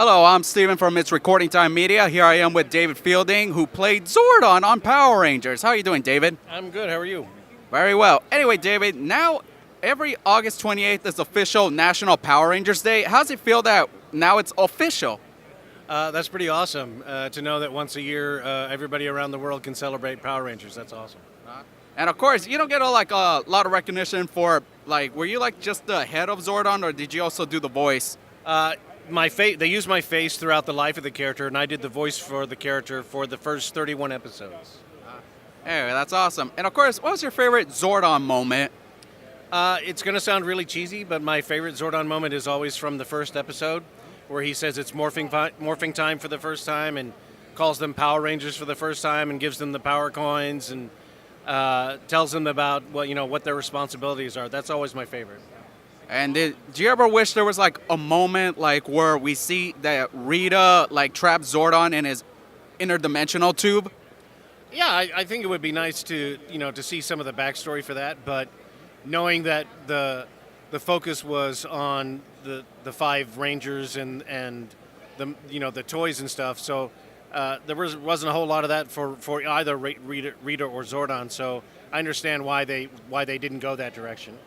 Hello, I'm Steven from It's Recording Time Media. Here I am with David Fielding, who played Zordon on Power Rangers. How are you doing, David? I'm good. How are you? Very well. Anyway, David, now every August 28th is official National Power Rangers Day. How's it feel that now it's official? That's pretty awesome to know that once a year everybody around the world can celebrate Power Rangers. That's awesome. And of course, you don't get a lot of recognition for were you just the head of Zordon, or did you also do the voice? They used my face throughout the life of the character, and I did the voice for the character for the first 31 episodes. Anyway, that's awesome. And of course, what was your favorite Zordon moment? It's going to sound really cheesy, but my favorite Zordon moment is always from the first episode, where he says it's morphing time for the first time, and calls them Power Rangers for the first time, and gives them the power coins, and tells them about what their responsibilities are. That's always my favorite. And do you ever wish there was a moment where we see that Rita trapped Zordon in his interdimensional tube? Yeah, I think it would be nice to to see some of the backstory for that, but knowing that the focus was on the five Rangers and the the toys and stuff, so there wasn't a whole lot of that for either Rita or Zordon. So I understand why they didn't go that direction.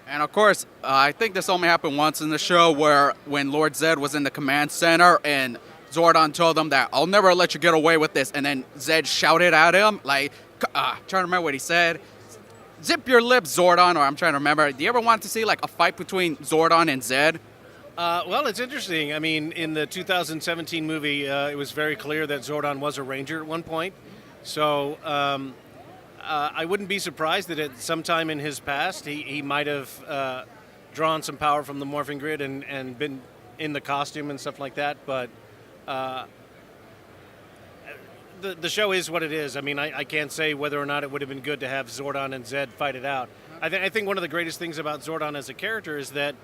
And of course, I think this only happened once in the show, where when Lord Zed was in the command center and Zordon told him that I'll never let you get away with this, and then Zed shouted at him trying to remember what he said. Zip your lips, Zordon, or I'm trying to remember. Do you ever want to see a fight between Zordon and Zed? Well, it's interesting. I mean, in the 2017 movie, it was very clear that Zordon was a Ranger at one point. So I wouldn't be surprised that at some time in his past he might have drawn some power from the morphing grid and been in the costume and stuff like that. But the show is what it is. I mean, I can't say whether or not it would have been good to have Zordon and Zed fight it out. I think one of the greatest things about Zordon as a character is that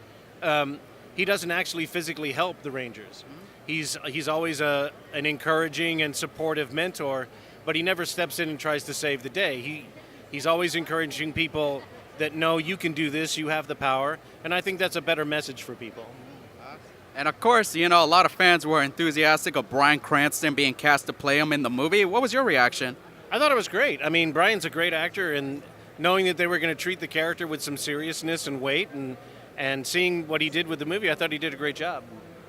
he doesn't actually physically help the Rangers. He's always an encouraging and supportive mentor, but he never steps in and tries to save the day. He's always encouraging people that know you can do this, you have the power, and I think that's a better message for people. And of course, a lot of fans were enthusiastic of Bryan Cranston being cast to play him in the movie. What was your reaction? I thought it was great. I mean, Bryan's a great actor, and knowing that they were going to treat the character with some seriousness and weight, and seeing what he did with the movie, I thought he did a great job.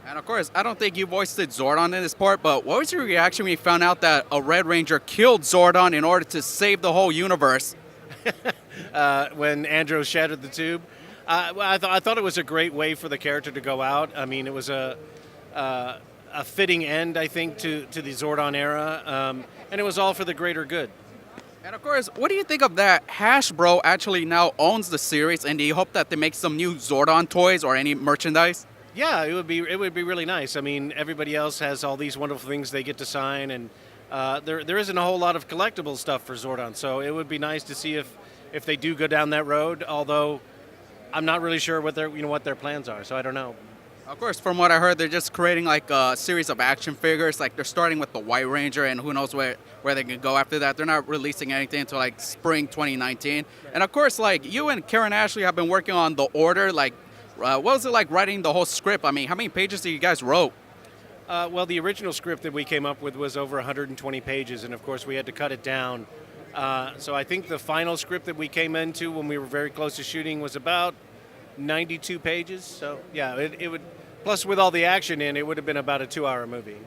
And of course, I don't think you voiced Zordon in this part, but what was your reaction when you found out that a Red Ranger killed Zordon in order to save the whole universe? When Andros shattered the tube. I thought it was a great way for the character to go out. I mean, it was a fitting end, I think, to the Zordon era, and it was all for the greater good. And of course, what do you think of that? Hasbro actually now owns the series, and do you hope that they make some new Zordon toys or any merchandise? Yeah, it would be really nice. I mean, everybody else has all these wonderful things they get to sign, and there isn't a whole lot of collectible stuff for Zordon. So it would be nice to see if they do go down that road. Although I'm not really sure what their plans are, so I don't know. Of course, from what I heard, they're just creating a series of action figures. They're starting with the White Ranger, and who knows where they can go after that. They're not releasing anything until spring 2019. And of course, you and Karen Ashley have been working on The Order. What was it like writing the whole script? I mean, how many pages did you guys wrote? Well, the original script that we came up with was over 120 pages, and of course we had to cut it down. So I think the final script that we came into when we were very close to shooting was about 92 pages. So yeah, it would, plus with all the action in, it would have been about a 2-hour movie.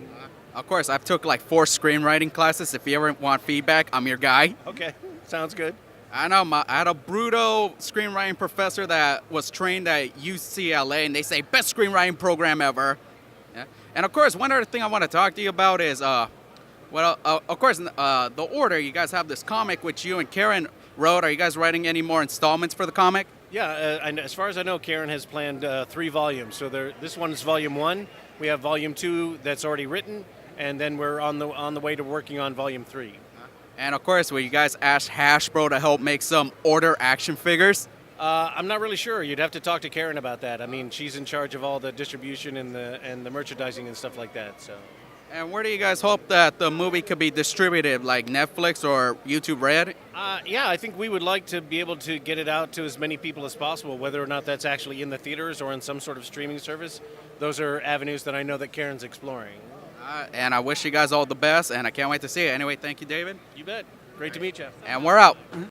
Of course, I've took 4 screenwriting classes. If you ever want feedback, I'm your guy. Okay, sounds good. I know, I had a brutal screenwriting professor that was trained at UCLA, and they say best screenwriting program ever. Yeah. And of course, one other thing I want to talk to you about is, of course, The Order. You guys have this comic which you and Karen wrote. Are you guys writing any more installments for the comic? Yeah, and as far as I know, Karen has planned 3 volumes. So this one is volume 1. We have volume 2 that's already written, and then we're on the way to working on volume 3. And of course, will you guys ask Hasbro to help make some Order action figures? I'm not really sure. You'd have to talk to Karen about that. I mean, she's in charge of all the distribution and the merchandising and stuff like that. So. And where do you guys hope that the movie could be distributed, like Netflix or YouTube Red? Yeah, I think we would like to be able to get it out to as many people as possible, whether or not that's actually in the theaters or in some sort of streaming service. Those are avenues that I know that Karen's exploring. And I wish you guys all the best, and I can't wait to see it. Anyway, thank you, David. You bet. Great to meet you. And we're out.